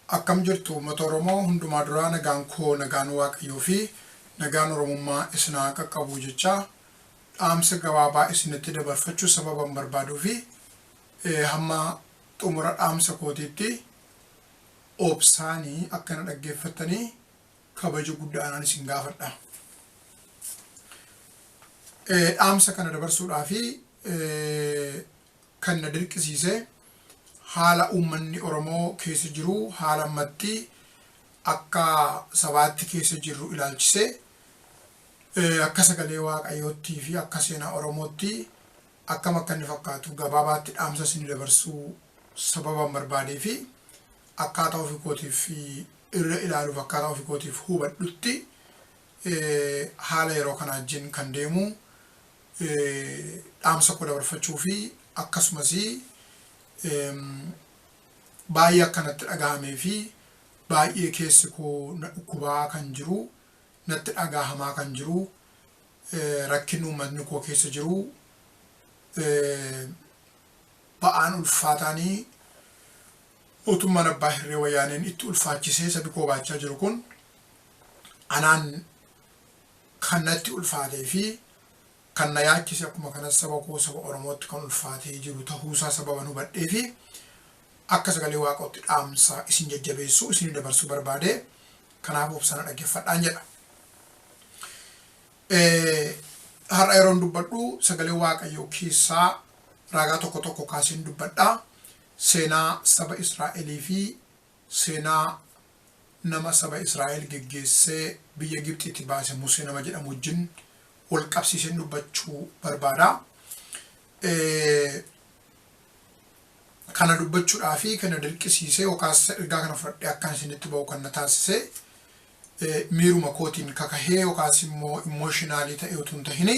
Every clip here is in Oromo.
Akkam jirtu uummata Oromoo hundumaa duraa nagaan koo nagaan Waaqayyoo fi nagaan Oromummaa isinaa qaqqabu jecha dhaamsa gabaabaa isinitti dabarfachuu sababan barbaaduu fi hamma xumura dhaamsa kootiitti obsaanii akkana dhaggeeffattanii kabaju guddaadhaan isin gaafadha. Dhaamsa kana dabarsuudhaaf kan na dirqisiise haala uummanni Oromoo keessa jiru haala ammatti akka sabaatti keessa jiru ilaalchise akka sagalee Waaqayyootti fi akka seenaa Oromootti akkam akka inni fakkaatu gabaabaatti dhaamsa isin dabarsuu sababan barbaadee fi akkaataa ofii kootiif irra ilaaluuf akkaataa ofii kootiif hubadhutti haala yeroo kanaa wajjin kan deemu dhaamsa koo dabarfachuu fi akkasumas baay'ee akkanatti dhagahamee fi baay'ee keessi koo na dhukkubaa kan jiru natti dhagahamaa kan jiru rakkinni uummatni koo keessa jiru ba'aan ulfaataanii mootummaan abbaa hirree wayyaaneen itti ulfaachisee sabi koo baachaa jiru kun anaan kan natti ulfaatee fi kan na yaachise akkuma kanas saba koo saba Oromootti kan ulfaatee jiru ta'uusaa sababan hubadhee fi akka sagalee Waaqootti dhaamsa isin jajjabeessuu isin dabarsuu barbaade kanaaf obsana dhaggeeffadhaan jedha. Har'a yeroon dubbadhu sagalee Waaqayyoo keessaa ragaa tokko tokko kaaseen dubbadhaa. Seenaa saba Israa'elii fi seenaa nama saba Israa'el geggeessee biyya Gibxiitti baase Musee nama jedhamu wajjin wal qabsiiseen dubbachuu barbaada. Kana dubbachuudhaa fi kana dirqisiisee yookaas ergaa kana fudhadhee akkaan isinitti ba'u kan na taasise miiruma kootiin kakahee yookaas immoo imooshinaali ta'ee utuu hin tahin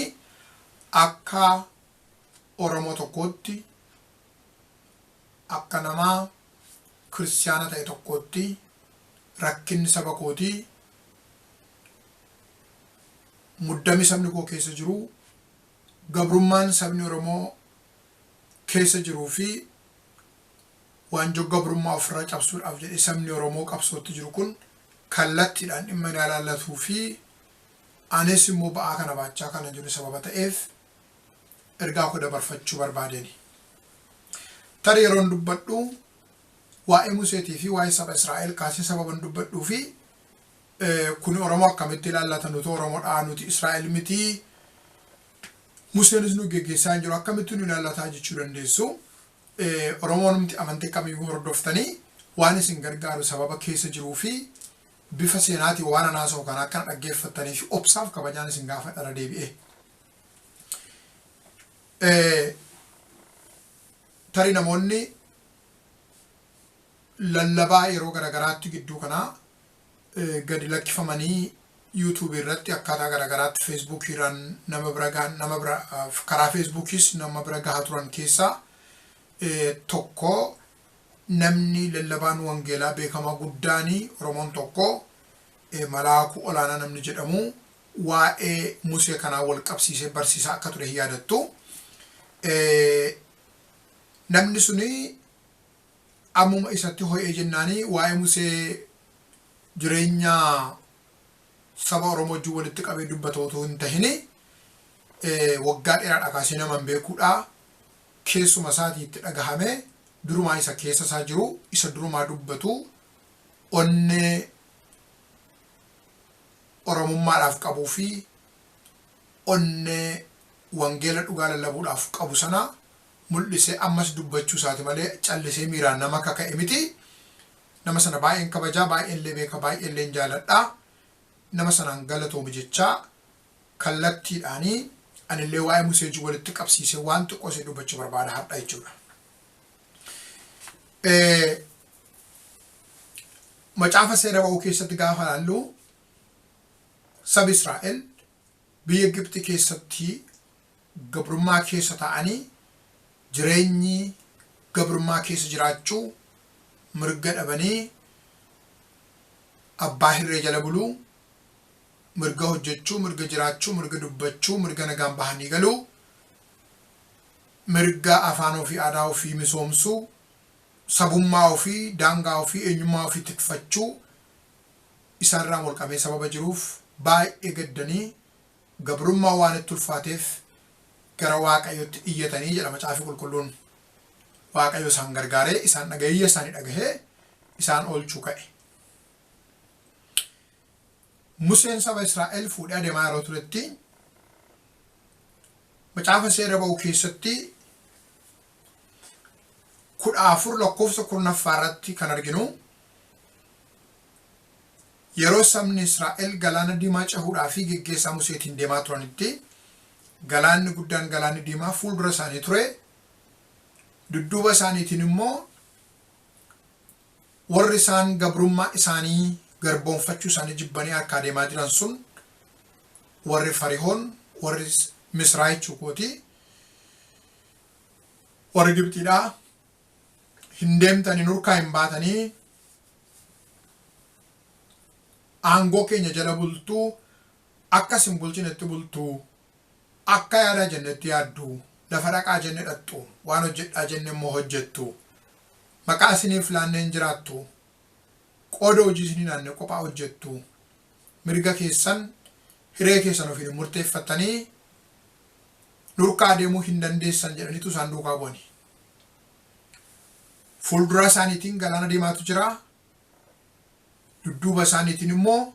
akka Oromoo tokkootti akka nama kiristaana ta'e tokkootti rakkinni saba kootii muddami sabni koo keessa jiru gabrummaan sabni Oromoo keessa jiruu fi waanjoo gabrummaa ofirraa cabsuudhaaf jedhee sabni Oromoo qabsootti jiru kun kallattiidhaan dhimma ilaallatuu fi anis immoo ba'aa kana baachaa kana jiru sababa ta'eef ergaa koo dabarfachuu barbaadeni. Tarii yeroon dubbadhu waa'ee Museetii fi waa'ee saba Israa'el kaasee sababan dubbadhuu fi kun Oromoo akkamitti ilaallatan nuti Oromoodhaa nuti Israa'el miti Museenis nu geggeessaa hin jiru akkamitti nu ilaallataa jechuu dandeessu. Oromoon nuti amantii kamiyyuu hordoftanii waan isin gargaaru sababa keessa jiruu fi bifa seenaatii waan anaasoo kana akkana dhaggeeffattanii fi obsaaf kabajaan isin gaafadha deebi'ee. Tarii namoonni lallabaa yeroo garagaraatti gidduu kanaa gadi lakkifamanii YouTube irratti akkaataa garagaraatti Facebookiiraan nama bira karaa Facebookis nama bira gahaa turan keessaa tokko namni lallabaan wangeelaa beekamaa guddaanii Oromoon tokko Malaakuu Olaanaa namni jedhamu waa'ee Musee kanaa wal qabsiisee barsiisaa akka ture yaadattu. Namni suni ammuma isatti ho'ee jennaanii waa'ee Musee jireenya saba Oromoo wajjin walitti qabee dubbatu otoo hin tahin waggaa dheeraadhaa kaasee naman beekuudha. Keessuma isaatii itti dhagahame durumaa isa keessa isaa jiru isa durumaa dubbatu onnee Oromummaadhaaf qabuu fi onnee wangeela dhugaa lallabuudhaaf qabu sana mul'isee ammas dubbachuu isaati malee callisee miiraan nama kaka'e miti. Nama sana baay'een kabajaa baay'een illee beeka baay'een illee jaaladha. Nama sanaan galatoomu jechaa kallattiidhaanii anillee waa'ee Musee walitti qabsiisee waan xiqqoo ishee dubbachuu barbaada har'a jechuudha. Macaafa seera ba'uu keessatti gaafa ilaallu saba Israa'el biyya Gibxi keessatti gabrummaa keessa ta'anii jireenyi gabrummaa keessa jiraachuu mirga dhabanii abbaa hirree jala buluu mirga hojjechuu mirga jiraachuu mirga dubbachuu mirga nagaan bahanii galuu mirga afaan ofii aadaa ofii misoomsuu sabummaa ofii daangaa ofii eenyummaa ofii tikfachuu isaarraa molqamee sababa jiruuf baay'ee gaddanii gabrummaa waan itti ulfaateef gara waaqayyotti iyyatanii jedha Macaafni Qulqulluun. Waaqayyo isaan gargaaree isaan dhagahee isaanii dhagahee isaan oolchuu ka'e. Museen saba Israa'el fuudhee adeemaa yeroo turetti Macaafa Seera Ba'uu keessatti 14 lakkoofsa 10 irratti kan arginu yeroo sabni Israa'el galaana diimaa cehuudhaa fi geggeessaa Museetiin deemaa turanitti galaanni guddaan galaanni diimaa fuuldura isaanii ture. Dudduuba isaaniitiin immoo warri isaan gabrummaa isaanii garboonfachuu isaanii jibbanii harkaa deemaa jiran sun warri Farihoon warri Misraa jechuukooti warri Gibxiidhaa hin deemtanii nurkaa hin baatanii aangoo keenya jala bultuu akkas hin bulchinetti bultuu akka yaadaa jennetti yaadduu lafa dhaqaa jenne dhattu waan hojjedhaa jenne immoo hojjettu maqaa isiniif laanneen jiraattu qooda hojii isinii naannee kophaa hojjettu mirga keessan hiree keessan ofiin murteeffattanii nurkaa deemuu hin dandeessan jedhaniitu isaan duukaa bu'ani. Fuuldura isaaniitiin galaana diimaatu jira. Dudduuba isaaniitiin immoo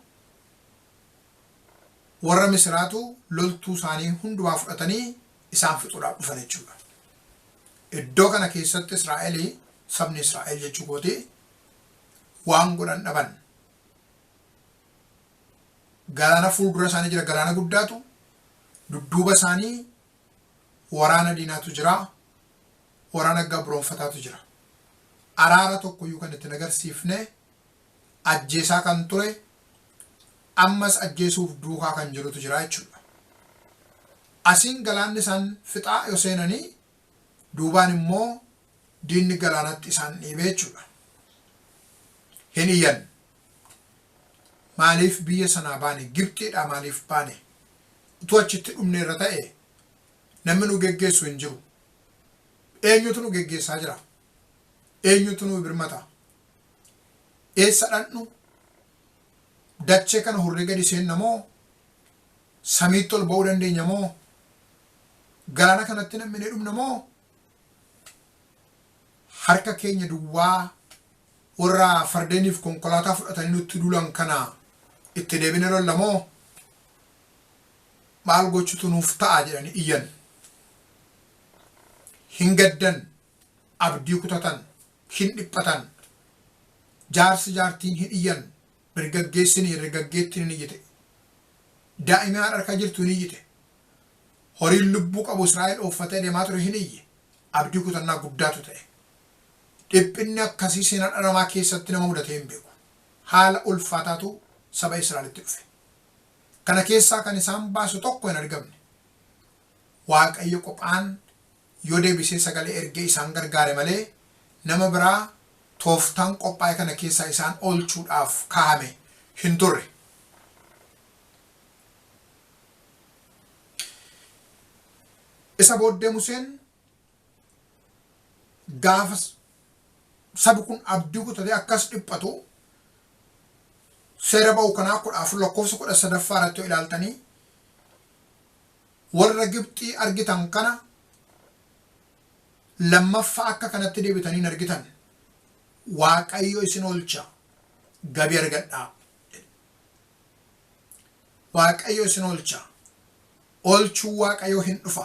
warra Misraatu loltuu isaanii hundumaa fudhatanii isaan fixuudhaaf dhufan jechuudha. Iddoo kana keessatti Israa'elii sabni Israa'el jechuukooti waan godhan dhaban. Galaana fuuldura isaanii jira galaana guddaatu dudduuba isaanii waraana diinaatu jira waraana gabroonfataatu jira. Araara tokkoyyuu kan itti agarsiifne ajjeesaa kan ture ammas ajjeesuuf duukaa kan jirutu jira jechuudha. Asiin galaanni isaan fixaa yoo seenanii duubaan immoo diinni galaanatti isaan dhiibee jechuudha. Hin iyyan maaliif biyya sanaa baane Gibxiidhaa maaliif baane utuu achitti dhumne irra ta'e namni nu geggeessu hin jiru. Eenyutu nu geggeessaa jira? Eenyutu nu birmata? Eessa dhannu? Dachee kana hurrii gadi seenna moo? Samiitti ol ba'uu dandeenya moo? Galaana kanatti namni ni dhumna moo? Harka keenya duwwaa warra fardeeniif konkolaataa fudhatanii nutti duulan kana itti deebine lolla moo? Maal gochuutu nuuf ta'a jedhanii iyyan. Hin gaddan, abdii kutatan, hin dhiphatan, jaarsi jaartiin hin iyyan, dargaggeessini dargaggeettiin hin iyyite. Daa'imni harka jirtu hin iyyite. Horiin lubbuu qabu Israa'el uffatee deemaa ture hin iyye. Abdii kutannaa guddaatu ta'e. Dhiphinni akkasii seenaa dhala namaa keessatti nama mudatee hin beeku. Haala ulfaataatu saba Israa'elitti dhufe. Kana keessaa kan isaan baasu tokko hin argamne. Waaqayyo qophaan yoo deebisee sagalee ergee isaan gargaare malee nama biraa tooftaan qophaa'e kana keessaa isaan oolchuudhaaf kaa'ame hin turre. Isa booddee Museen gaafa sabi kun abdii kutatee akkas dhiphatu seera ba'uu kanaa 14 lakkoofsa 13 irratti yoo ilaaltanii warra Gibxii argitan kana lammaffaa akka kanatti deebitanii argitan Waaqayyo isin oolcha gabii argadhaa. Waaqayyo isin oolcha oolchuu Waaqayyo hin dhufa.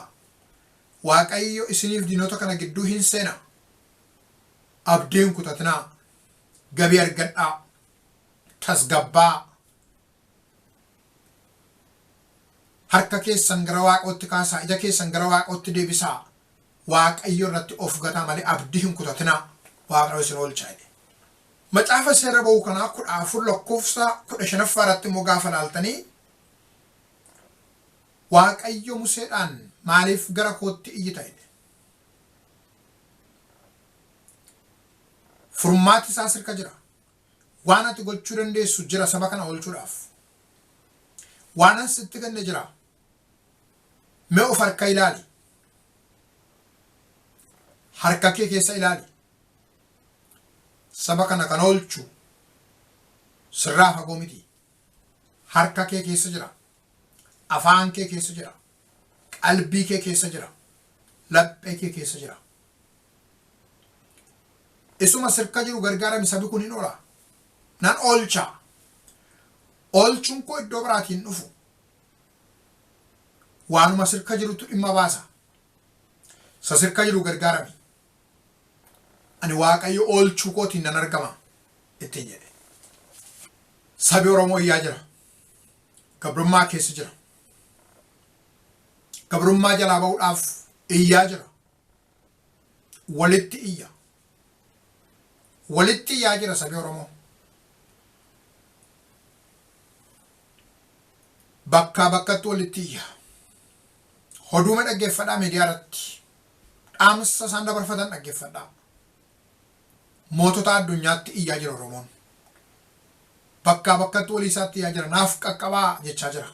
Waaqayyo isiniif diinota kana gidduu hin seena. Abdiin kutatinaa gabii argadhaa tasgabbaa harka keessan gara Waaqootti kaasaa ija keessan gara Waaqootti deebisaa Waaqayyo irratti of gataa malee abdii hin kutatinaa Waaqayyo isin oolcha jedhe. Macaafa seera ba'uu kanaa 14 lakkoofsa 15 irratti immoo gaafa ilaaltanii Waaqayyo Museedhaan maaliif gara kootti iyyita jedhe. Furmaati isaas harka jira. Waan ati gochuu dandeessu jira saba kana oolchuudhaaf. Waan sitti ganne jira. Mee of harka ilaali. Harka kee keessa ilaali. saba kana kan oolchu sirraa fagoo miti. Harka kee keessa jira, afaan kee keessa jira, qalbii kee keessa jira, laphee kee keessa jira. Isuma sirka jiru gargaarami sabi kun hin oola. Nan oolcha. Oolchuun koo iddoo biraatiin dhufu. Waanuma sirka jirutu dhimma baasa. Sa sirka jiru gargaarami. Ani Waaqayyo oolchuu kootiin nan argama ittiin jedhe. Sabi Oromoo iyyaa jira. Gabrummaa keessa jira. Gabrummaa jalaa ba'uudhaaf iyyaa jira. Walitti iyya. Walitti iyyaa jira sabi Oromoo. Bakkaa bakkatti walitti iyya. Hoduuma dhaggeeffadhaa miidiyaa irratti. Dhaamsa isaan dabarfatan dhaggeeffadhaa. Mootota addunyaatti iyyaa jira Oromoon. Bakkaa bakkatti walii isaatti iyyaa jira. Naaf qaqqabaa jechaa jira.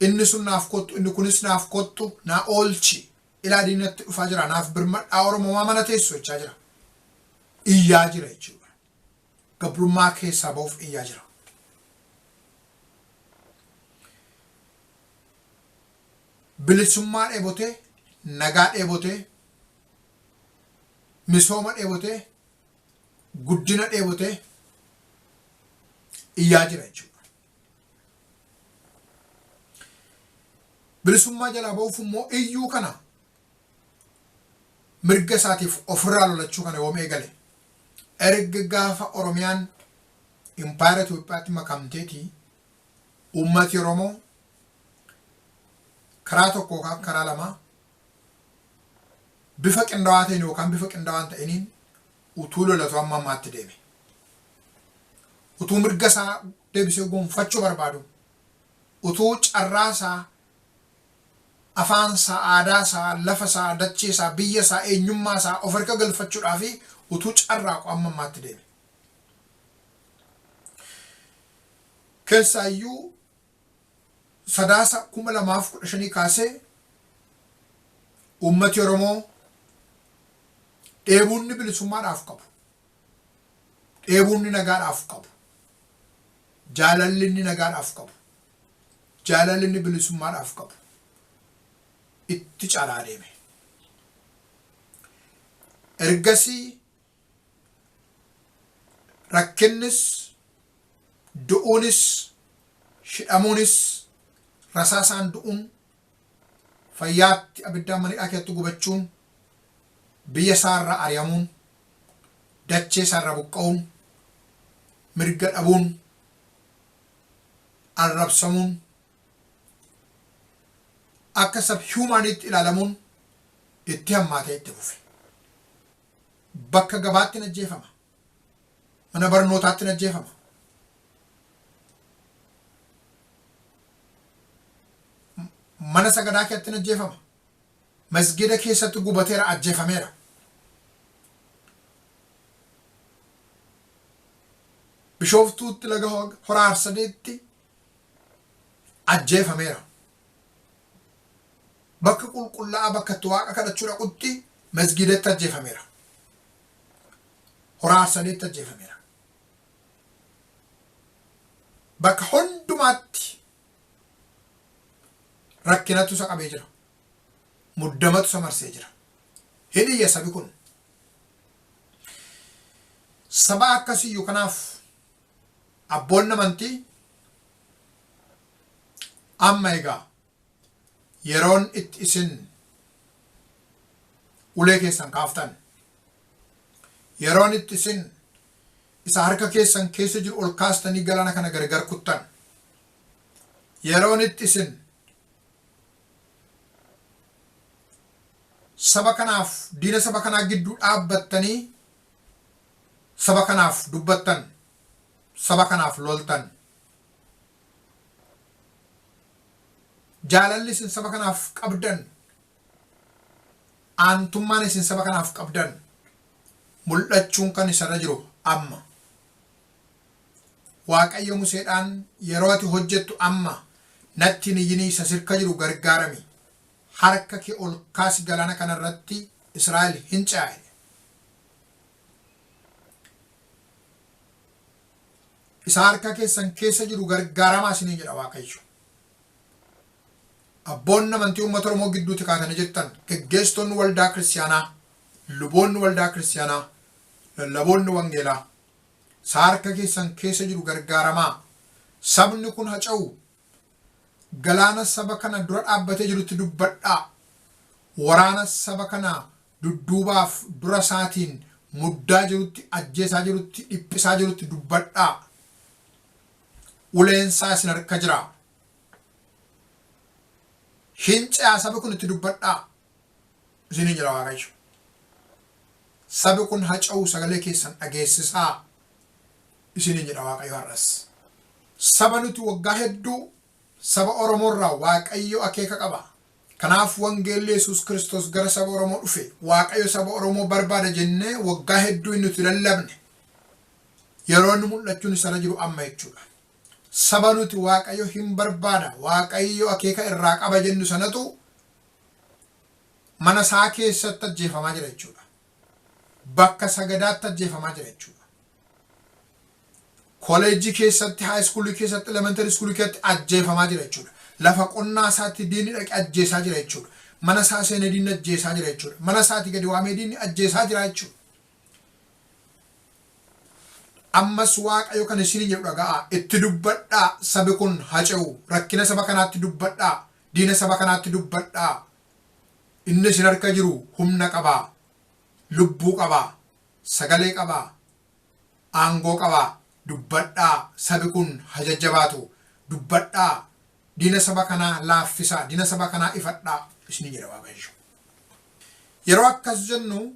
Inni sun naaf kottu, inni kunis naaf kottu, naa oolchi. Ilaa diinatti dhufaa jira. Naaf birmadhaa Oromoo mana teessu jechaa jira. Iyyaa jira jechuudha. Gabrummaa keessaa ba'uuf iyyaa jira. Bilisummaa dheebotee, nagaa dheebotee, misooma dheebotee, guddina dheebotee iyyaa jira jechuudha. Bilisummaa jalaa ba'uuf immoo iyyuu kana mirga isaatiif ofirraa lolachuu kana yoom eegale. Erga gaafa Oromiyaan impaayera Itoophiyaatti makamteetii uummati Oromoo karaa tokko yookaan karaa lama bifa qindaawaa ta'een yookaan bifa qindaawaa hin ta'iniin utuu lolatu amma ammaatti deeme. Utuu mirga isaa deebisee gonfachuu barbaadu, utuu carraa isaa, afaan isaa, aadaa isaa, lafa isaa, dachee isaa, biyya isaa, eenyummaa isaa of harka galfachuudhaa fi utuu carraaqu amma ammaatti deeme. Keessaayyuu sadaasa 2015 kaasee uummati Oromoo dheebuunni bilisummaadhaaf qabu, dheebuunni nagaadhaaf qabu, jaalallinni nagaadhaaf qabu, jaalallinni bilisummaadhaaf qabu itti caalaa deeme. Ergasii rakkinnis, du'uunis, hidhamuunis, rasaasaan du'uun, fayyaatti abiddaan manidhaa keessatti gubachuun, biyya isaarraa ari'amuun, dachee isaarraa buqqa'uun, mirga dhabuun, arrabsamuun, akka sab-humaaniitti ilaalamuun itti hammaatee itti fufe. Bakka gabaatti hin ajjeefama. Mana barnootaatti hin ajjeefama. Mana sagadaa keessatti hin ajjeefama. Masgida keessatti gubateera, ajjeefameera. Bishooftuutti laga Hora Arsadeetti ajjeefameera. Bakka qulqullaa'aa bakka itti waaqa kadhachuu dhaqutti masgidatti ajjeefameera. Hora Arsadeetti ajjeefameera. Bakka hundumaatti rakkinatu isa qabee jira. Muddamatu isa marsee jira. Hidhiyya sabi kun. Saba akkasiyyuu kanaaf abboonni amantii amma egaa yeroon itti isin ulee keessan kaaftan, yeroon itti isin isa harka keessan keessa jiru ol kaastanii galaana kana gargar kuttan, yeroon itti isin saba kanaaf diina saba kanaa gidduu dhaabbattanii saba kanaaf dubbattan, saba kanaaf loltan, jaalalli isin saba kanaaf qabdan, aantummaan isin saba kanaaf qabdan mul'achuun kan isarra jiru amma. Waaqayyo Museedhaan yeroo ati hojjettu amma natti hin iyyinii isa sirka jiru gargaarami. Harka kee ol kaasi galaana kanarratti Israa'el hin caa'e. isa harka keessan keessa jiru gargaaramaa isinii jedha Waaqayyo. Abboonni amantii uummata Oromoo gidduutti kaatanii jettan geggeessitoonni waldaa kiristaanaa, luboonni waldaa kiristaanaa, lallaboonni wangeelaa isa harka keessan keessa jiru gargaaramaa. Sabni kun haca'u galaana saba kana dura dhaabbatee jirutti dubbadhaa. Waraana saba kana dudduubaaf dura isaatiin muddaa jirutti, ajjeesaa jirutti, dhiphisaa jirutti dubbadhaa. Uleensaa isin harka jira. Hincaa sabi kun itti dubbadhaa. Isinii jira Waaqayyo. Sabi kun haca'u sagalee keessan dhageessisaa. Isinii jira Waaqayyo har'as. Saba nuti waggaa hedduu saba Oromoo irraa Waaqayyo akeeka qaba. Kanaaf wangeelli Yesuus Kiristoos gara saba Oromoo dhufe. Waaqayyo saba Oromoo barbaada jennee waggaa hedduu inni nuti lallabne. Yeroo inni mul'achuun isa jiru amma jechuudha. Saba nuti Waaqayyo hin barbaada, Waaqayyo akeeka irraa qaba jennu sanatu mana isaa keessatti ajjeefamaa jira jechuudha. Bakka sagadaatti ajjeefamaa jira jechuudha. Kolleejjii keessatti, haayiskuulii keessatti, elementarii iskuulii keessatti ajjeefamaa jira jechuudha. Lafa qonnaa isaatti diinni dhaqee ajjeesaa jira jechuudha. Mana isaa seenee diinni ajjeesaa jira jechuudha. Mana isaatti gadi waamee diinni ajjeesaa jira jechuudha. Ammas Waaqayyo kan isin jedhu dhaga'a. Itti dubbadhaa. Sabi kun haca'u. Rakkina saba kanaatti dubbadhaa. Diina saba kanaatti dubbadhaa. Inni isin harka jiru humna qabaa. Lubbuu qabaa. Sagalee qabaa. Aangoo qabaa. Dubbadhaa. Sabi kun hajajjabaatu. Dubbadhaa. Diina saba kanaa laaffisaa. Diina saba kanaa ifadhaa. Isin jedha Waaqayyo. Yeroo akkas jennu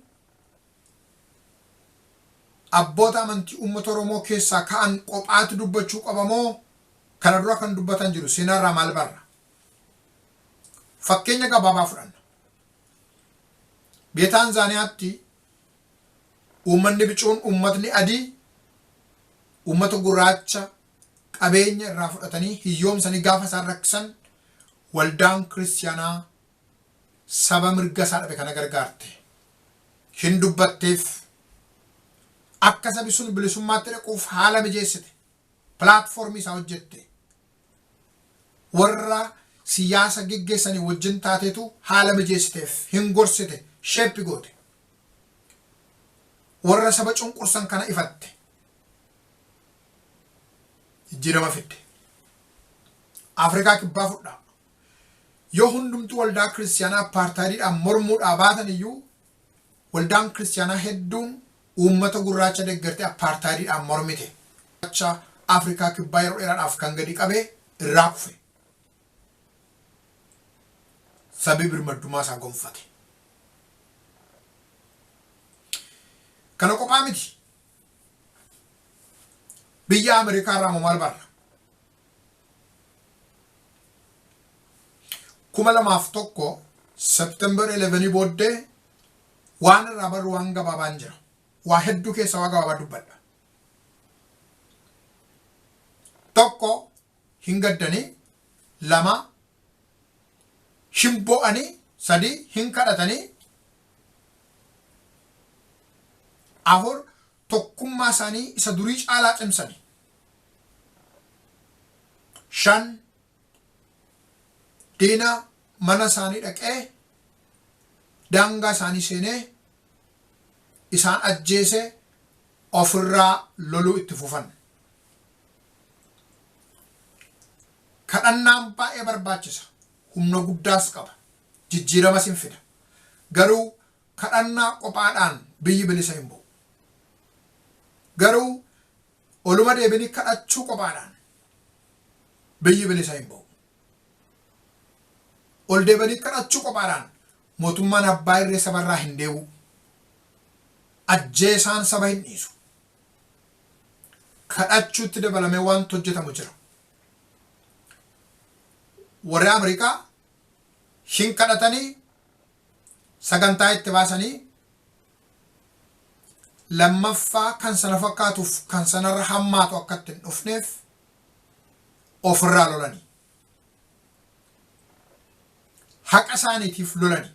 abboota amantii uummata Oromoo keessaa ka'an qophaatti dubbachuu qabamoo kana dura kan dubbatan jiru seenarraa maal barra? Fakkeenya gabaabaa fudhanna. Biyya Taanzaaniyaatti uummanni bicuun, uummatni adii, uummata gurraacha qabeenya irraa fudhatanii hiyyoomsanii gaafa isaan rakkisan waldaan kiristaanaa saba mirga isaa dhabe kana gargaarte. Hin dubbatteef. Akka sabi sun bilisummaatti dhaquuf haala mijeessite. Pilaatfoormii isaa hojjette. Warra siyaasa geggeessanii wajjin taateetu haala mijeessiteef hin gorsite, sheeppi goote. Warra saba cunqursan kana ifatte. Jijjiirama fidde. Afrikaa kibbaa fudhaa. Yoo hundumtu waldaa kiristaanaa apartaaydiidhaan mormuudhaa baatan iyyuu waldaan kiristaanaa hedduun uummata gurraacha deeggartee apartaaydiidhaan mormite. Gurraacha Afrikaa kibbaa yeroo dheeraadhaaf kan gadi qabee irraa kufe. Sabi birmadummaa isaa gonfate. Kana qophaa miti. Biyya Ameerikaa irraa maal barra? 2001 September 11 booddee waan irraa barru waan gabaabaan jira. Waa hedduu keessa waa gabaabaa dubbadha. Tokko hin gaddanii, lama hin bo'anii, sadi hin kadhatanii, afur tokkummaa isaanii isa durii caalaa cimsanii, shan diina mana isaanii dhaqee daangaa isaanii seenee isaan ajjeese ofirraa loluu itti fufan. Kadhannaan baay'ee barbaachisa. Humna guddaas qaba. Jijjiiramas hin fida. Garuu kadhannaa qophaadhaan biyyi bilisa hin ba'u. Garuu oluma deebinii kadhachuu qophaadhaan biyyi bilisa hin ba'u. Ol deebanii kadhachuu qophaadhaan mootummaan abbaa irree sabarraa hin deebi'u. Ajjeesaan saba hin dhiisu. Kadhachuutti dabalamee wanti hojjetamu jira. Warri Ameerikaa hin kadhatanii sagantaa itti baasanii lammaffaa kan sana fakkaatuuf kan sanarra hammaatu akka ittiin dhufneef ofirraa lolanii. Haqa isaaniitiif lolanii.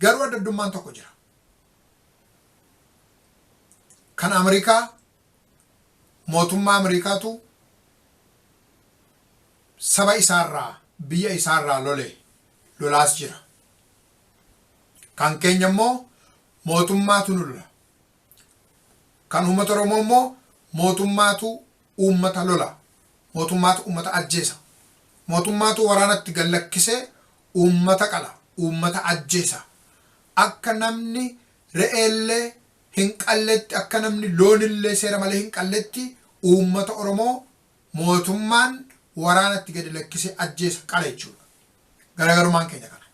Garuu adda addummaan tokko jira. Kan Ameerikaa mootummaa Ameerikaatu saba isaarraa biyya isaarraa lolaas jira. Kan keenya immoo mootummaatu lola. Kan uummata Oromoo immoo mootummaatu uummata lola. Mootummaatu uummata ajjeesa. Mootummaatu waraanatti gallakkisee uummata qala. Uummata ajjeesa. Akka namni re'eellee hin qalletti, akka namni loonillee seera malee hin qalletti uummata Oromoo mootummaan waraanatti gadi lakkisee ajjeesa qala jechuudha. Garaagarummaan keenya kana.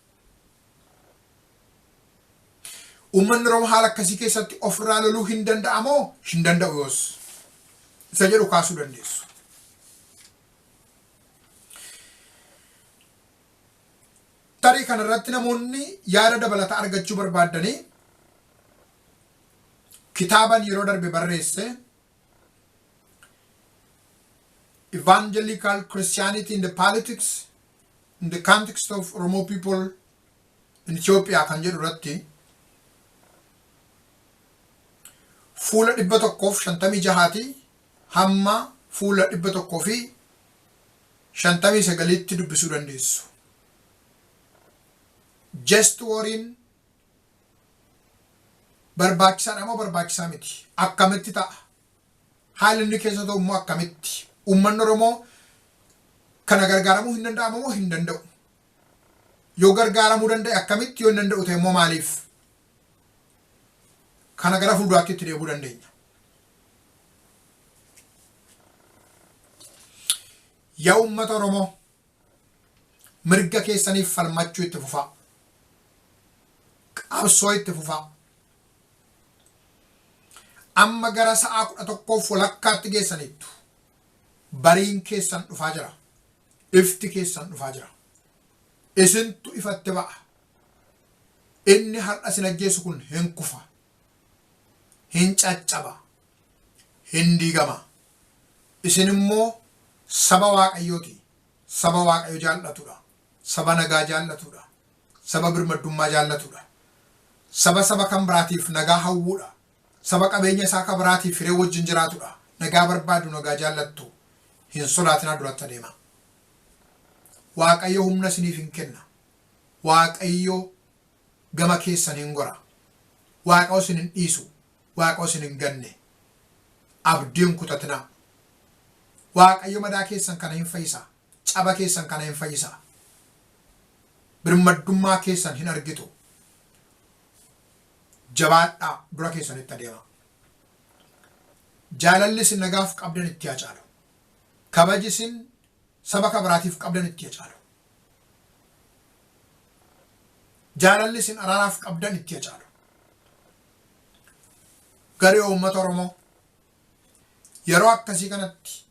Uummanni Oromoo haala akkasii keessatti ofirraa loluu hin danda'amoo hin danda'u yoos isa jedhu kaasuu dandeessu. Tarii kanarratti namoonni yaada dabalataa argachuu barbaadanii kitaaban yeroo darbe barreesse Evangelical Christianity in the Politics in the Context of Oromo People in Ethiopia kan jedhu irratti fuula 156 hamma fuula 159 dubbisuu dandeessu. Just warring barbaachisaadha moo barbaachisaa miti? Akkamitti ta'a? Haalli inni keessa ta'u immoo akkamitti? Uummanni Oromoo kana gargaaramuu hin danda'amu moo hin danda'u? Yoo gargaaramuu danda'e akkamitti? Yoo hin danda'u ta'e immoo maaliif? Kana gara fuulduraatti itti deebuu dandeenya. Yaa uummata Oromoo mirga keessaniif falmachuu itti fufaa. Qabsoo itti fufaa. Amma gara sa'a 11 walakkaatti geessaniittu bariin keessan dhufaa jira. Ifti keessan dhufaa jira. Isintu ifatti ba'a. Inni har'a isin ajjeesu kun hin kufa. Hin caccaba. Hin diigama. Isin immoo saba Waaqayyooti. Saba Waaqayyo jaallatudha. Saba nagaa jaallatudha. Saba birmaddummaa jaallatudha. Saba kan biraatiif nagaa hawwuudha. Saba qabeenya isaa kan biraatiif firee wajjin jiraatudha. Nagaa barbaadu, nagaa jaallattu. Hin sodaatinaa duratti adeema. Waaqayyo humna isiniif hin kenna. Waaqayyo gama keessan hin gora. Waaqayyo isin hin dhiisu. Waaqayyo isin hin ganne. Abdiin kutatinaa. Waaqayyo madaa keessan kana hin fayyisa. Caba keessan kana hin fayyisa. Birmaddummaa keessan hin argitu. Jabaadhaa dura keessanitti adeema. Jaalalli isin nagaaf qabdan itti haa caalu. Kabaji isin saba kan biraatiif qabdan itti haa caalu. Jaalalli isin araaraaf qabdan itti haa caalu. Garee uummata Oromoo yeroo akkasii kanatti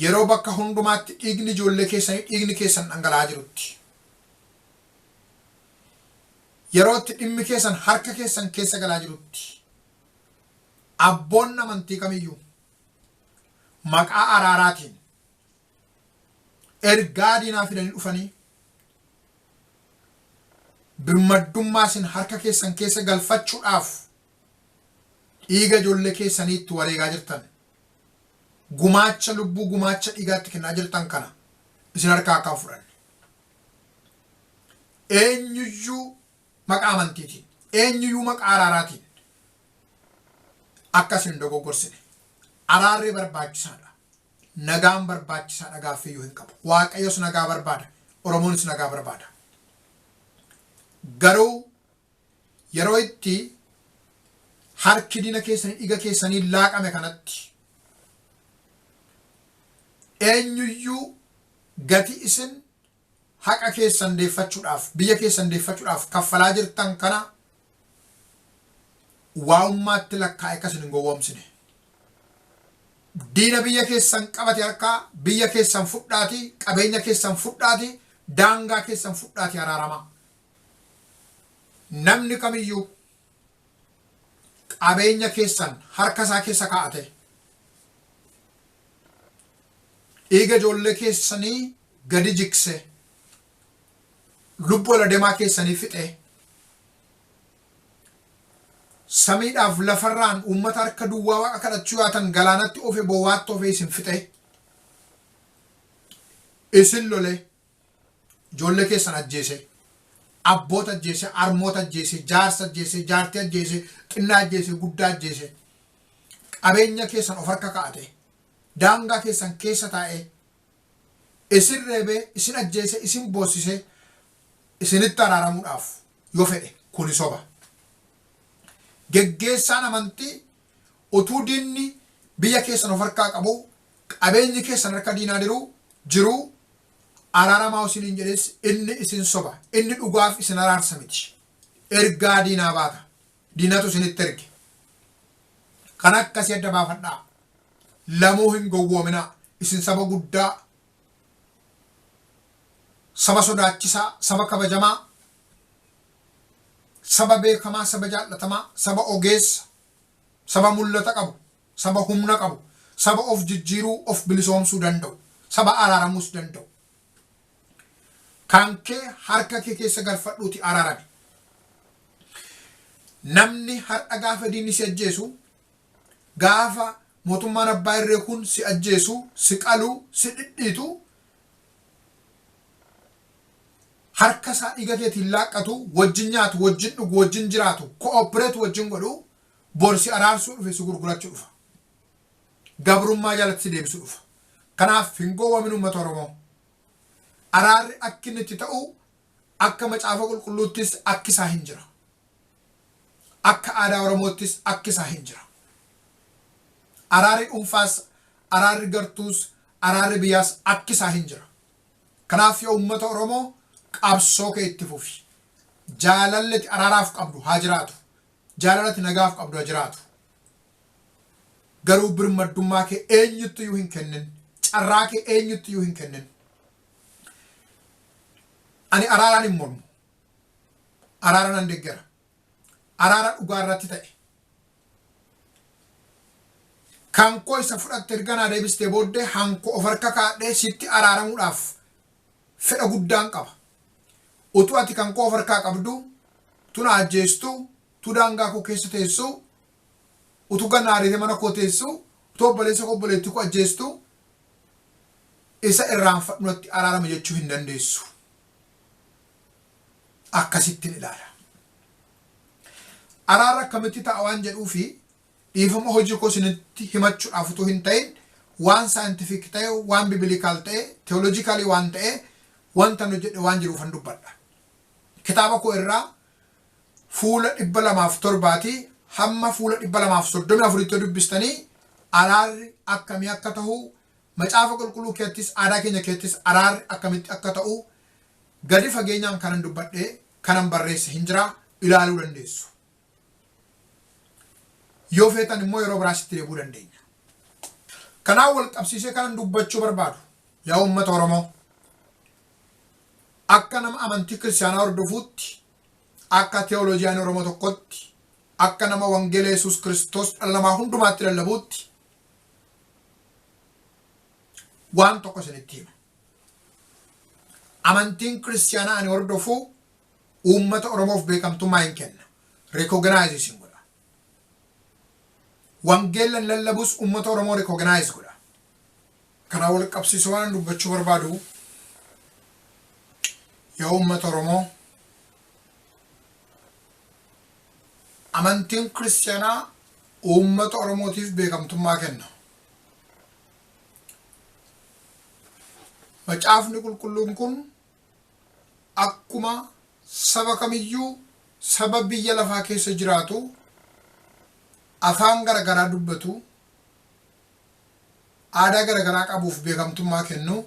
yeroo bakka hundumaatti dhiigni ijoollee keessanii dhiigni keessan dhangala'aa jirutti yerootti dhimmi keessan harka keessan keessa galaa jirutti abboonni amantii kamiyyuu maqaa araaraatiin ergaa diinaa fidanii dhufanii birmaddummaa isin harka keessan keessa galfachuudhaaf dhiiga ijoollee keessaniitti wareegaa jirtan gumaacha lubbuu gumaacha dhiigaatti kennaa jirtan kana isin harkaa akka furan eenyuyyuu maqaa amantiitiin eenyuyyuu maqaa araaraatiin akkasin dogoggorsine. Araarri barbaachisaadha. Nagaan barbaachisaadha gaaffiyyuu hin qabu. Waaqayyos nagaa barbaada. Oromoonis nagaa barbaada. Garuu yeroo itti harki diina keessanii dhiiga keessanii laaqame kanatti eenyuyyuu gati isin haqa keessan deeffachuudhaaf biyya keessan deeffachuudhaaf kaffalaa jirtan kana waa'ummaatti lakkaa'e akkasin hin gowwoomsine. Diina biyya keessan qabate harkaa biyya keessan fudhaati qabeenya keessan fudhaati daangaa keessan fudhaati araaramaa. Namni kamiyyuu qabeenya keessan harka isaa keessa kaa'ate dhiiga ijoollee keessanii gadi jikse lubbuu wal deemaa keessanii fixe samiidhaaf lafarraan uummata harka duwwaa waaqa kadhachuu yaatan galaanatti ofe bowwaatti ofe isin fixe isin lole ijoollee keessan ajjeese abboota ajjeese armoota ajjeese jaarsa ajjeese jaartii ajjeese xinnaa ajjeese guddaa ajjeese qabeenya keessan of harka kaa'ate daangaa keessan keessa taa'e isin reebee isin ajjeese isin boossise isinitti araaramuudhaaf yoo fedhe kuni soba. Geggeessaan amantii utuu diinni biyya keessan of harkaa qabu qabeenyi keessan harka diinaa jiru araaramaa isiniin jedhes inni isin soba. Inni dhugaaf isin araarsa miti. Ergaa diinaa baata. Diinatu isinitti erge. Kan akkasii adda baafadhaa. Lamuu hin gowwoominaa. Isin saba guddaa, saba sodaachisaa, saba kabajamaa, saba beekamaa, saba jaallatamaa, saba ogeessa, saba mul'ata qabu, saba humna qabu, saba of jijjiiruu, of bilisoomsuu danda'u, saba araaramuus danda'u. Kan kee harka kee keessa galfadhuuti araarame. Namni har'a gaafa diinni si ajjeesu, gaafa mootummaan abbaa irree kun si ajjeesu, si qalu, si dhidhiitu, harka isaa dhiiga keetiin laaqqatu, wajjin nyaatu, wajjin dhugu, wajjin jiraatu, ko'ooppireetu wajjin godhu, borsi araarsuu dhufe si gurgurachuu dhufa. Gabrummaa jalatti si deebisuu dhufa. Kanaaf hin gowwoomin uummata Oromoo. Araarri akka inni itti ta'u akka macaafa qulqulluuttis akki isaa hin jira. Akka aadaa Oromoottis akki isaa hin jira. Araarri dhuunfaas, araarri gartuus, araarri biyyaas akki isaa hin jira. Kanaaf yoo uummata Oromoo qabsoo kee itti fufi. Jaalalli araaraaf qabdu haa jiraatu. Jaalalli nagaaf qabdu haa jiraatu. Garuu birmaddummaa kee eenyutti iyyuu hin kennin. Carraa kee eenyutti iyyuu hin kennin. Ani araaraan hin mormu. Araaraan nan deeggara. Araara dhugaa irratti ta'e. Kan koo isa fudhatte erganaa deebistee booddee hankoo of harka kaadhee sitti araaramuudhaaf fedha guddaan qaba. Utuu ati kan koo of harkaa qabdu, tuna ajjeestu, tu daangaa koo keessa teessu, utuu gannaariite mana koo teessu, utuu obboleessa koo obboleetti koo ajjeestu, isa irraanfadhuutti araarama jechuu hin dandeessu. Akkasittiin ilaala. Araara akkamitti ta'a waan jedhuu fi dhiifama hojii koo isinitti himachuudhaaf utuu hin ta'in waan saayintifik ta'e, waan bibilikaal ta'e, teoloojikaalii waan ta'e, wanta nu jedhe waan jiruuf hin dubbadha. Kitaaba koo irraa fuula 207 hamma fuula 234 dubbistanii araarri akkamii akka ta'u, macaafa qulqulluu keettis aadaa keenya keettis araarri akkamitti akka ta'u gadi fageenyaan kanan dubbadhee kanan barreesse hin jira ilaaluu dandeessu. Yoo feetan immoo yeroo biraasitti deebuu dandeenya. Kanaaf wal qabsiisee kanan dubbachuu barbaadu yaa uummata Oromoo. Akka nama amantii kiristaanaa hordofuutti, akka teoloojiyaan Oromoo tokkotti, akka nama wangeela Yesuus Kiristoos dhala namaa hundumaatti lallabuutti waan tokko isinitti hima. Amantiin kiristaanaa ani hordofu uummata Oromoof beekamtummaa hin kenna. Recognize isin godha. Wangeelan lallabus uummata Oromoo recognize godha. Kana wal qabsiisuu waan dubbachuu barbaadu yaa uummata Oromoo, amantiin kiristaanaa uummata Oromootiif beekamtummaa kenna. Macaafni qulqulluun kun akkuma saba kamiyyuu saba biyya lafaa keessa jiraatu afaan garagaraa dubbatu aadaa garagaraa qabuuf beekamtummaa kennu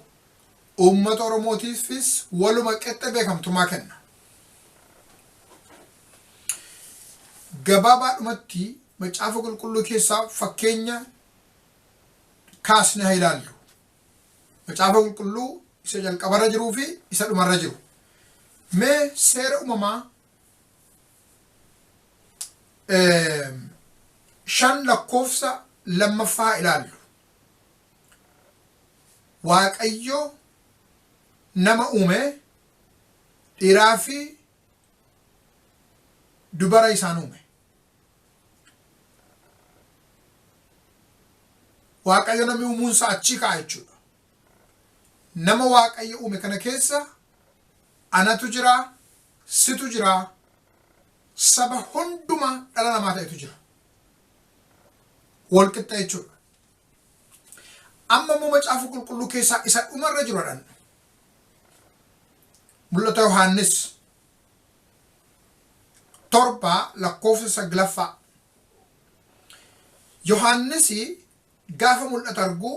uummata Oromootiifis waluma qixxe beekamtummaa kenna. Gabaabaadhumatti macaafa qulqulluu keessaa fakkeenya kaasne haa ilaallu. Macaafa qulqulluu isa jalqabarra jiruu fi isa dhumarra jiru. Mee seera uumamaa 5 lakkoofsa 2 ilaallu. Waaqayyo nama uume dhiiraa fi dubara isaan uume. waaqayyo namni uumuunsa achi ka'a jechuudha. Nama waaqayyo uume kana keessa anatu jira, situ jira, saba hunduma dhala namaa ta'etu jira. Wal qixxa jechuudha. Amma immoo macaafa qulqulluu keessaa isa dhumarra jiruudhaan mul'ata Yohaannis 7:9 Yohaannis gaafa mul'ata argu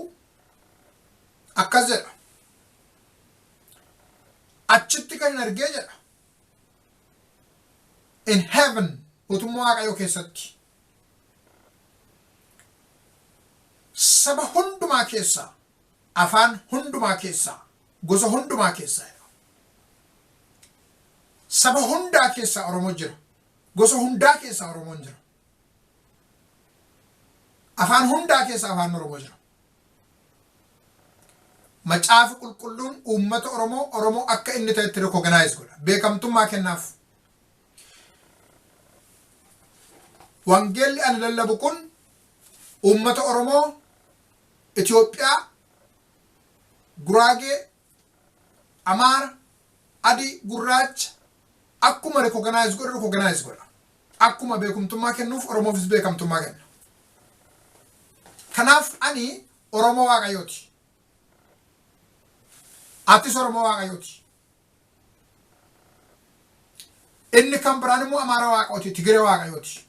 akkas jedha. Achitti kan argee jedha. In heaven mootummaa waaqayyoo keessatti saba hundumaa keessaa, afaan hundumaa keessaa, gosa hundumaa keessaa, saba hundaa keessaa Oromoo jira. Gosa hundaa keessaa Oromoon jira. Afaan hundaa keessaa afaan Oromoo jira. Macaafa qulqulluun uummata Oromoo akka inni ta'etti recognize godha. Beekamtummaa kennaaf. Wangeelli ani lallabu kun uummata Oromoo Itoophiyaa, Guraagee, Amaara, Adii, Gurraacha akkuma recognize godha. Akkuma beekumtummaa kennuuf Oromoofis beekamtummaa kenna. Kanaaf ani Oromoo Waaqayyooti. Atis Oromoo Waaqayyooti. Inni kan biraan immoo Amaara Waaqayyooti, Tigiree Waaqayyooti.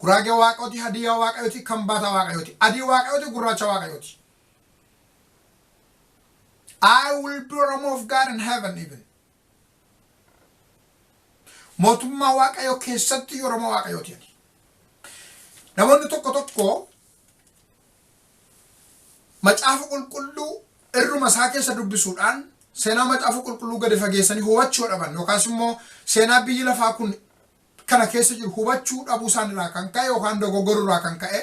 Guraagee Waaqayyooti, Hadiyyaa Waaqayyooti, Kambaataa Waaqayyooti, Adii Waaqayyooti, Gurraacha Waaqayyooti. I will be Oromo of God in heaven even. Mootummaa Waaqayyoo keessatti Oromoo Waaqayyooti. Namoonni tokko macaafa qulqulluu irruma isaa keessa dubbisuudhaan seenaa macaafa qulqulluu gadi fageessanii hubachuu dhaban yookaas immoo seenaa biyyi lafaa kun kana keessa jiru hubachuu dhabuu isaaniirraa kan ka'e yookaan dogoggorurraa kan ka'e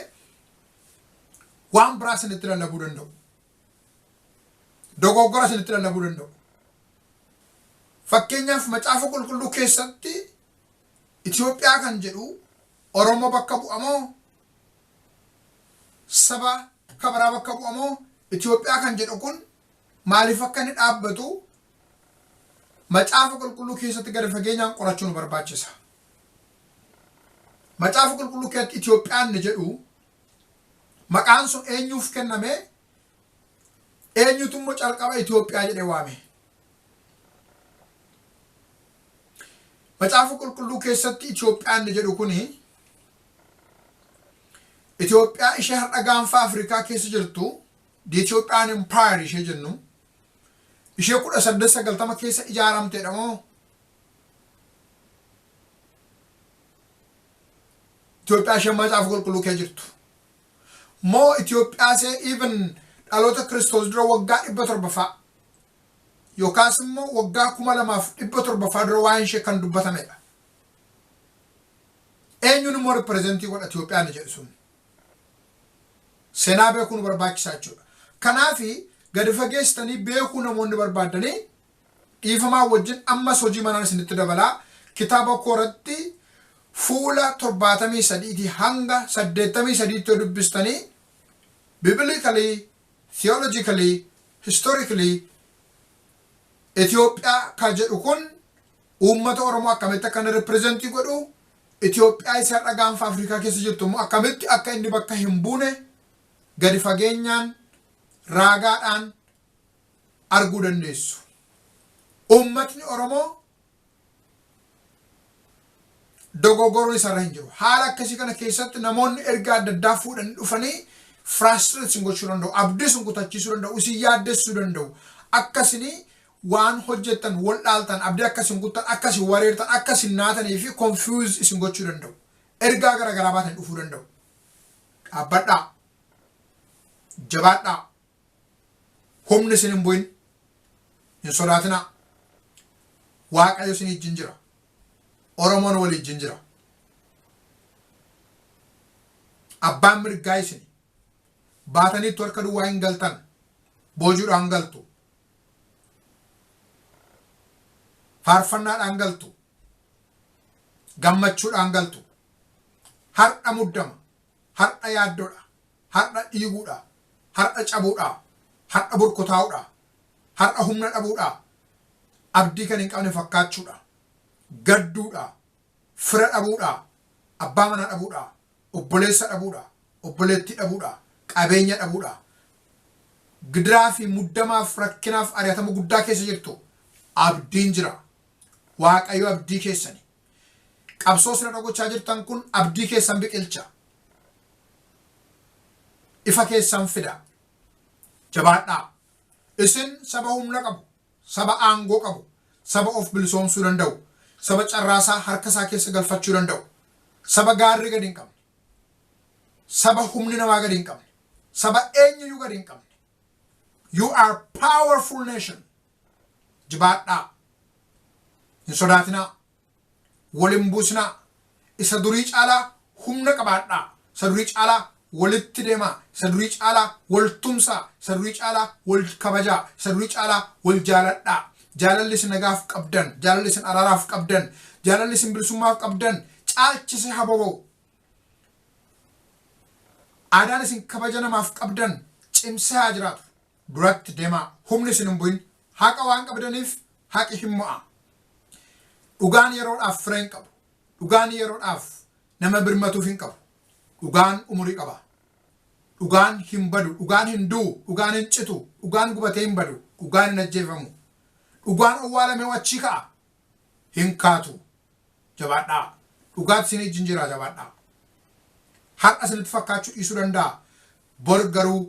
waan biraa isinitti lallabuu danda'u. Dogoggora isinitti lallabuu danda'u. Fakkeenyaaf macaafa qulqulluu keessatti Itoophiyaa kan jedhu Oromoo bakka bu'amoo saba kabaraa bakka bu'amoo Itoophiyaa kan jedhu kun maaliif akka inni dhaabbatu macaafa qulqulluu keessatti gadi fageenyaan qorachuun barbaachisa. Macaafa qulqulluu keessatti Itoophiyaan ni jedhu maqaan sun eenyuuf kenname eenyutu immoo calqaba Itoophiyaa jedhee waame. Macaafa qulqulluu keessatti Itoophiyaan ni jedhu kuni Itoophiyaa ishee har'a gaanfa Afrikaa keessa jirtu di Itoophiyaan empire ishee jennu ishee 1890 keessa ijaaramteedha moo Itoophiyaa ishee macaafa qulqulluu keessa jirtu moo Itoophiyaa see even dhaloota Kiristoos dura waggaa 700 fa'a yookaas immoo waggaa 2700 fa'a dura waan ishee kan dubbatamedha. Eenyuun immoo reprezentii godha Itoophiyaan jedhu sun. Seenaa beekuu nu barbaachisaa jechuudha. Kanaafi gadi fageessitanii beekuu namoonni barbaadanii dhiifamaa wajjin ammas hojii manaan isinitti dabalaa kitaaba kooratti fuula 73 hanga 83 dubbistanii biblically, theologically, historically Itoophiyaa kan jedhu kun uummata Oromoo akkamitti akka reprezentii godhu Itoophiyaa isa har'a gaanfa Afrikaa keessa jirtu immoo akkamitti akka inni bakka hin buune gadi fageenyaan raagaadhaan arguu dandeessu. Uummatni Oromoo dogoggoruu isarra hin jiru. Haala akkasii kana keessatti namoonni ergaa adda addaa fuudhanii dhufanii frustrate gochuu danda'u, abdii sun kutachiisuu danda'u, isin yaaddessuu danda'u. Akkasini waan hojjetan wal dhaaltan abdii akkasin kuttan akkasin wareertan akkasin naatanii fi confuse isin gochuu danda'u. Ergaa garaagaraa baatan dhufuu danda'u. Dhaabbadhaa. Jabaadhaa. Humni isin hin bu'in. Hin sodaatinaa. Waaqayyo isin wajjin jira. Oromoon wal wajjin jira. Abbaan mirgaa isin baataniitti harka duwwaa hin galtan. Boojuudhaan galtu. Faarfannaadhaan galtu. Gammachuudhaan galtu. Har'a muddama. Har'a yaaddoodha. Har'a dhiiguudha. har'a cabuudha har'a burkutaa'uudha har'a humna dhabuudha abdii kan hin qabne fakkaachuudha gadduudha fira dhabuudha abbaa manaa dhabuudha obboleessa dhabuudha obboleettii dhabuudha qabeenya dhabuudha gidiraa fi muddamaaf rakkinaaf ari'atama guddaa keessa jirtu abdiin jira waaqayyo abdii keessani qabsoo sina dhagochaa jirtan kun abdii keessan biqilcha ifa keessan fida jabaadhaa isin saba humna qabu saba aangoo qabu saba of bilisoomsuu danda'u saba carraasaa harka isaa keessa galfachuu danda'u saba gaarri gadi hin qabne saba humni namaa gadi hin qabne saba eenyuyyuu gadi hin qabne you are powerful nation jabaadhaa hin sodaatinaa walin buusinaa isa durii caalaa humna qabaadhaa isa durii caalaa walitti deemaa isa durii caalaa wal tumsaa isa durii caalaa wal kabajaa isa durii caalaa wal jaaladhaa jaalalli isin nagaaf qabdan jaalalli isin araaraaf qabdan jaalalli isin bilisummaaf qabdan caalchise hababa'u aadaan isin kabaja namaaf qabdan cimsee haa jiraatu duratti deemaa humni isin hin bu'in haqa waan qabdaniif haqi hin mo'a dhugaan yeroodhaaf firee hin qabu dhugaan yeroodhaaf nama birmatuuf hin qabu dhugaan umurii qaba dhugaan hin badu dhugaan hin du'u dhugaan hin citu dhugaan gubatee hin badu dhugaan hin ajjeefamu dhugaan owwaalamee wachii ka'a hin kaatu jabaadhaa dhugaatti isin ijjiin jira jabaadhaa har'a isinitti fakkaachuu dhiisuu danda'a bor garuu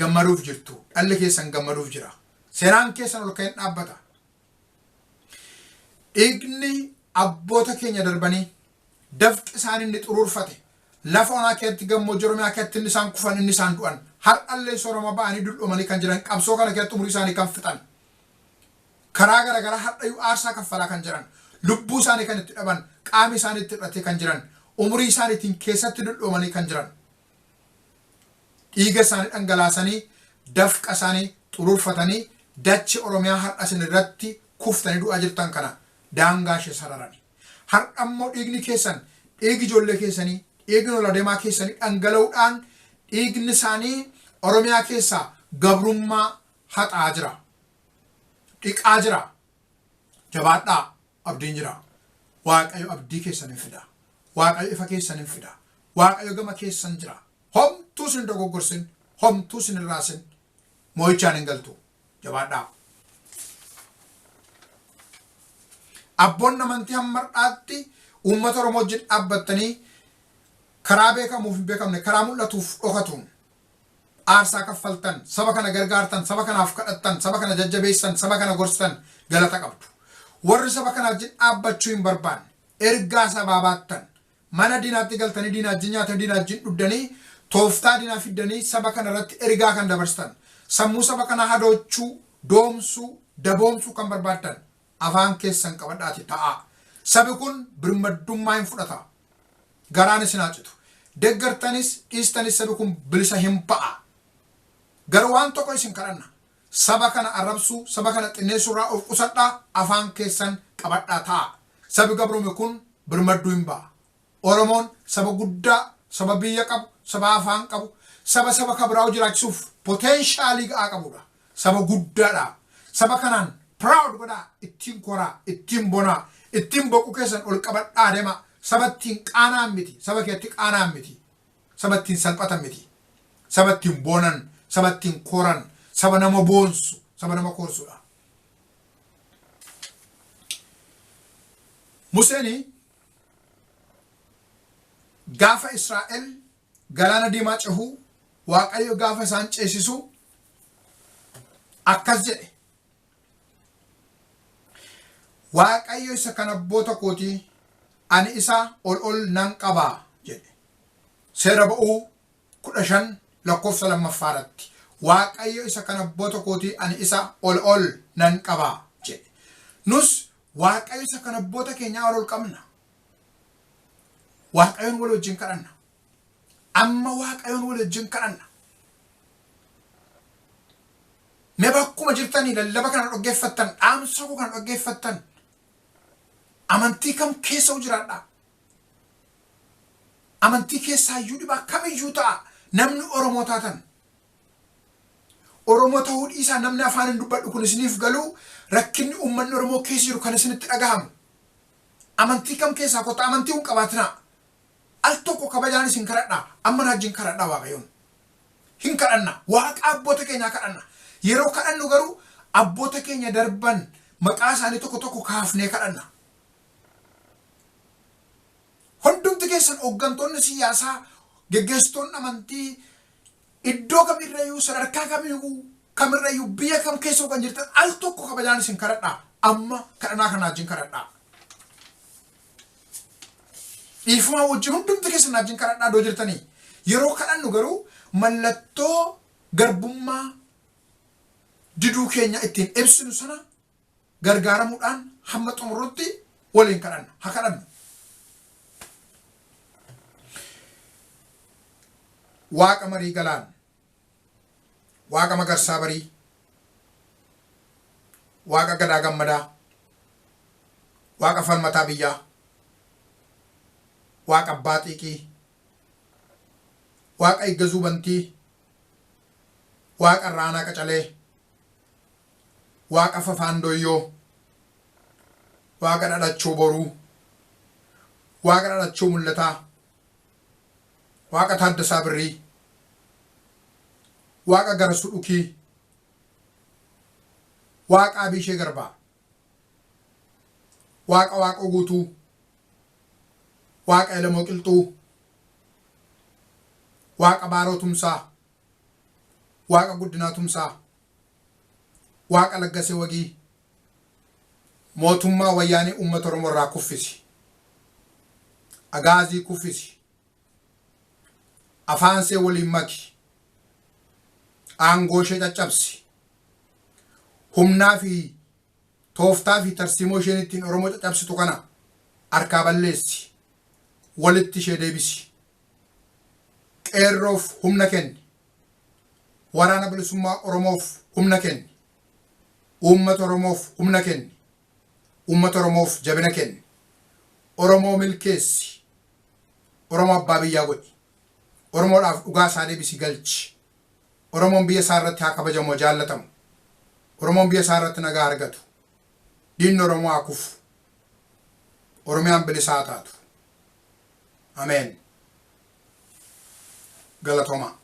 gammaduuf jirtu dhalli keessan gammaduuf jira seenaan keessan ol ka'een dhaabbata dhiigni abboota keenya darbanii dafqi isaan inni xuruurfate lafa onaa keessatti gammoojjii Oromiyaa keessatti inni isaan kufan inni isaan du'an har'allee soorama ba'anii dul'oomanii kan jiran qabsoo kana keessatti umurii isaanii kan fixan karaa garaagaraa har'ayyuu aarsaa kaffalaa kan jiran lubbuu isaanii kan itti dhaban qaami isaanii itti hidhatee kan jiran umurii isaaniitiin keessatti dul'oomanii kan jiran dhiiga isaanii dhangalaasanii dafqa isaanii xuruurfatanii dachi Oromiyaa har'a isin irratti kuftanii du'aa jirtan kana daangaa ishee sararani har'ammoo dhiigni keessan dhiigi ijoollee keessanii dhiigni ol adeemaa keessanii dhangala'uudhaan dhiigni isaanii Oromiyaa keessaa gabrummaa haxaa jira dhiqaa jira jabaadhaa abdiin jira waaqayyo abdii keessaniin fida waaqayyo ifa keessaniin fida waaqayyo gama keessan jira homtuu isin dogoggorsin homtuu isin hin raasin moo'ichaan hin galtu jabaadhaa abboon amantii hammar'aatti uummata Oromoo wajjin dhaabbattanii karaa beekamuuf hin beekamne karaa mul'atuuf dhokatuun aarsaa kaffaltan saba kana gargaartan saba kanaaf kadhattan saba kana jajjabeessan saba kana gorsitan galata qabdu warri saba kanaaf wajjin dhaabbachuu hin barbaanne ergaa sabaa baattan mana diinaatti galtanii diinaa wajjin nyaatanii diinaa wajjin dhuddanii tooftaa diinaa fiddanii saba kana irratti ergaa kan dabarsitan sammuu saba kanaa hadoochuu doomsuu daboomsuu kan barbaaddan afaan keessan qabadhaati ta'a sabi kun birmaddummaa hin fudhata garaan isin haacitu deggartanis dhiistanis sabi kun bilisa hin ba'a garuu waan tokko isin kadhanna saba kana arrabsuu saba kana xinneessuurraa of qusadhaa afaan keessan qabadhaa ta'a sabi gabroome kun birmadduu hin ba'a Oromoon saba guddaa saba biyya qabu saba afaan qabu saba kabiraa'u jiraachisuuf poteenshaalii ga'aa qabudha saba guddaadha saba kanaan proud godhaa ittiin koraa ittiin bonaa ittiin boqu keessan ol qabadhaa deema sabattiin qaanaan miti saba keetti qaanaan miti sabattiin salphatan miti sabattiin bonan sabattiin koran saba nama boonsu saba nama korsudha Museenii gaafa Israa'el galaana diimaa cehuu waaqayyo gaafa isaan ceesisu akkas jedhe waaqayyo isa kan abboota kootii ani isa ol nan qabaa jedhe seera ba'uu 15 lakkoofsa lammaffaarratti waaqayyo isa kan abboota kootii ani isa ol nan qabaa jedhe nus waaqayyo isa kan abboota keenyaa ol qabna waaqayyoon wal wajjin kadhanna amma waaqayyoon wal wajjin kadhanna mee bakkuma jirtanii lallaba kana dhaggeeffattan dhaamsa koo kana dhaggeeffattan amantii kam keessa jiraadha amantii keessaa iyyuu dhibaa kamiyyuu ta'a namni Oromoo taatan Oromoo ta'uu dhiisaa namni afaan hin dubbadhu kun isiniif galuu rakkinni uummanni Oromoo keessa jiru kan isinitti dhagahamu. Amantii kam keessaa kottaa amantii hin qabaatinaa. Al tokko kabajaan isin kadhadhaa. Amma naajjiin kadhadhaa Waaqayyoon. Hin kadhanna. Waaqa abboota keenyaa kadhanna. Yeroo kadhannu garuu abboota keenya darban maqaa isaanii tokko tokko kaafnee kadhanna. Hundumti keessan hooggantoonni siyaasaa, geggeessitoonni amantii iddoo kamirrayyuu sadarkaa kamirrayyuu biyya kam keessa kan jirtan al tokko kabajaan isin kadhadhaa. Amma kadhannaa kana wajjin kadhadhaa. Dhiifama wajjin hundumti keessan wajjin kadhadhaa doo jirtanii. Yeroo kadhannu garuu mallattoo garbummaa diduu keenya ittiin ibsinu sana gargaaramuudhaan hamma xumurutti waliin kadhanna. Ha kadhannu. Waaqa marii galaan, Waaqa magarsaa barii, Waaqa gadaa gammadaa, Waaqa falmataa biyyaa, Waaqa abbaa xiiqii, Waaqa eeggazuu bantii, Waaqa raanaa qacalee, Waaqa fafaan dooyyoo, Waaqa dhadhachuu boruu, Waaqa dhadhachuu mul'ataa, Waaqa taaddasaa birrii, Waaqa gara sudhukii, Waaqa abishee garbaa, Waaqa waaqa guutuu, Waaqa elamoo qilxuu, Waaqa baaroo tumsaa, Waaqa guddinaa tumsaa, Waaqa laggasee wagii, mootummaa wayyaanii uummata Oromoo irraa kuffisi, agaazii kuffisi, afaansee waliin maki, aangoo ishee caccabsi, humnaa fi tooftaa fi tarsiimoo isheen ittiin Oromoo caccabsitu kana harkaa balleessi, walitti ishee deebisi, qeerroof humna kenni, waraana bilisummaa Oromoof humna kenni, uummata Oromoof humna kenni, uummata Oromoof jabina kenni, Oromoo milkeessi, Oromoo abbaa biyyaa godhi, Oromoodhaaf dhugaa isaa deebisi galchi, Oromoon biyya isaa irratti haa kabajamu jaallatamu, Oromoon biyya isaa irratti nagaa argatu, diinni Oromoo haa kufu, Oromiyaan bilisaa taatu. Ameen. Galatoomaa.